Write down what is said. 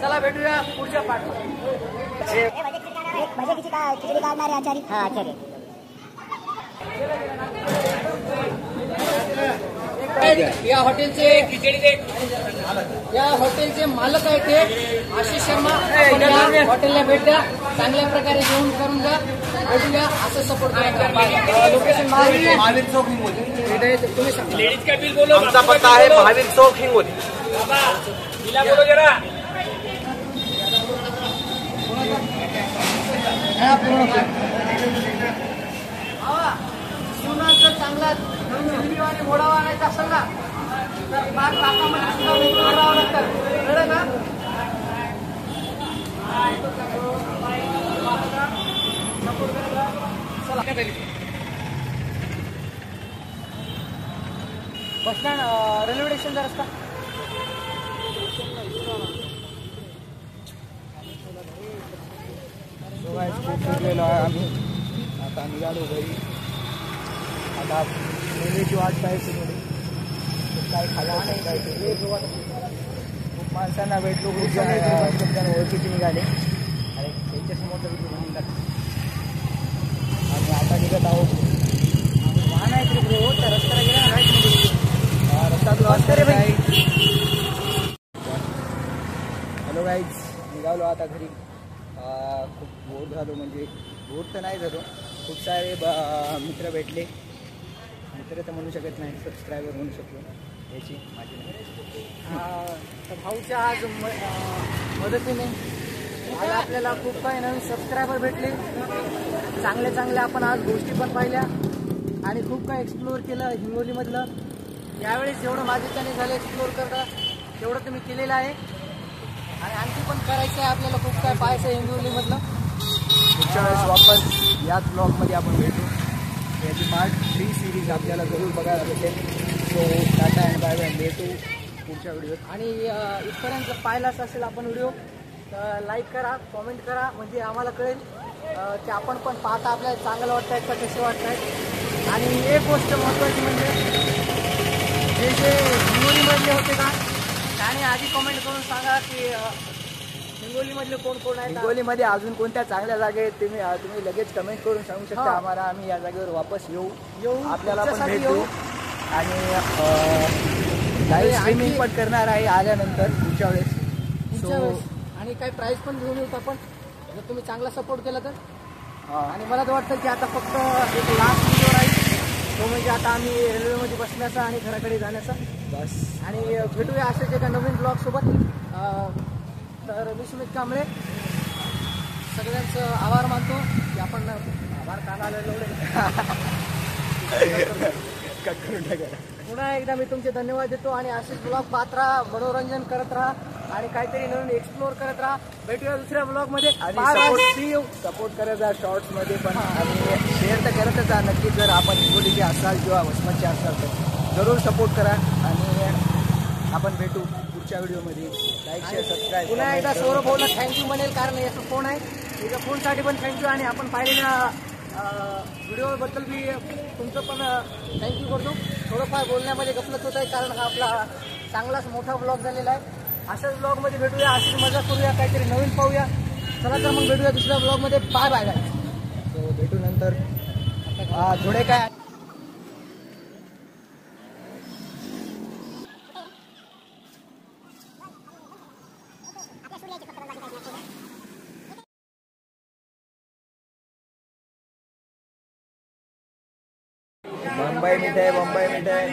चला भेटूया पुढच्या पाठ। खिचडी काढणार आहे आचारी। हा आचारी या हॉटेलचे मालक आहेत ते आशिष शर्मा। हॉटेलला भेट द्या, चांगल्या प्रकारे जेवण करून जा, भेटूया असं सपोर्ट करा। लोकेशन महावीर चौक हिंगोली। तुम्ही लेडीज का बिल बोलो, आमचा पत्ता आहे महावीर चौक हिंगोली। बिला बोलो जरा। जीवनाचा चांगला आणि मोडावा आणायचा असेल ना तर बाग काकामध्ये सुद्धा वेगळं करावं लागतं, कळलं ना? बस स्टँड रेल्वे स्टेशनचा रस्ता आम्ही आता निघालो घरी। आता रेल्वेची वाट पाहायची थोडी, काय खायला नाही खूप माणसांना भेटलो, खूप जण ओळखीचे निघाले आणि त्यांच्यासमोर आणि आता निघत आहोत। वाहन आहे तरी ब्रो, त्या रस्त्याला गेला ना, रस्ता क्रॉस करे भाई। हॅलो गाईज, निघालो आता घरी। खूप बोर झालो, म्हणजे बोर तर नाही झालो, खूप सारे मित्र भेटले। मित्र तर म्हणू शकत नाही, सबस्क्रायबर म्हणू शकतो याची माझी। तर भाऊच्या आज मदतीने आज आपल्याला खूप काही नवीन सबस्क्रायबर भेटले, चांगले आपण आज गोष्टी पण पाहिल्या आणि खूप काही एक्सप्लोअर केलं हिंगोलीमधलं। यावेळेस जेवढं माझे चॅनल झालं एक्सप्लोअर करणं तेवढं तुम्ही केलेलं आहे आणि आणखी पण करायचं आहे आपल्याला, खूप काय पाहायचं आहे हिंगोलीमधलं। पुढच्या वेळेस वापस याच ब्लॉगमध्ये आपण भेटू। याची पार्ट 3 सिरीज आपल्याला जरूर बघायला भेटेल। So tata and bye bye, भेटू पुढच्या व्हिडिओत। आणि इथपर्यंत पाहिलाच असेल आपण व्हिडिओ तर लाईक करा, कॉमेंट करा, म्हणजे आम्हाला कळेल की आपण पण पाहता आपल्याला चांगलं वाटत आहेत का कसे वाटत आहेत। आणि एक गोष्ट महत्त्वाची म्हणजे जे हिंगोलीमधले होते का त्याने आधी कॉमेंट करून सांगा की हिंगोलीमधले कोण कोण आहेत, हिंगोलीमध्ये अजून कोणत्या चांगल्या जागा आहेत तुम्ही लगेच कमेंट करून सांगू शकता आम्हाला। आम्ही या जागेवर वापस येऊ, आपल्याला पण भेटू आणि लाईव्ह स्ट्रीमिंग पण करणार आहे आल्यानंतर पुढच्या वेळेस। आणि काही प्राईज पण घेऊन येऊ आपण जर तुम्ही चांगला सपोर्ट केला तर। आणि मला तर वाटतं की आता फक्त एक लास्ट व्हिडिओ राहील, तो म्हणजे आता आम्ही रेल्वेमध्ये बसण्याचा आणि घराकडे जाण्याचा बस। आणि भेटूया असेच एका नवीन ब्लॉगसोबत। तर मी सुमित कांबळे सगळ्यांचं आभार मानतो की आपण आभार कानाला पुन्हा एकदा मी तुमचे धन्यवाद देतो आणि असेच ब्लॉग पाहत राहा, मनोरंजन करत राहा आणि काहीतरी नवीन एक्सप्लोअर करत राहा। भेटूया दुसऱ्या ब्लॉगमध्ये आणि सपोर्ट करत जा शॉर्ट्समध्ये पण आणि शेअर तर करतच जा नक्की। जर आपण हिंगोलीचे असाल किंवा वसमतचे असाल तर जरूर सपोर्ट करा आणि आपण भेटू पुढच्या व्हिडिओमध्ये। Like share subscribe. पुन्हा एकदा सौरभ भाऊला थँक्यू म्हणेल कारण याचा फोन आहे, त्याच्या फोनसाठी पण थँक्यू आणि आपण पाहिलेल्या व्हिडिओबद्दल मी तुमचं पण थँक्यू करतो। थोडंफार बोलण्यामध्ये गफलत होत आहे कारण हा आपला चांगलाच मोठा ब्लॉग झालेला आहे। अशाच ब्लॉगमध्ये भेटूया, अशीच मजा करूया, काहीतरी नवीन पाहूया। चला तर मग भेटूया दुसऱ्या ब्लॉगमध्ये। Bye bye bye. सो भेटू नंतर थोडे काय बम्बई मिठाई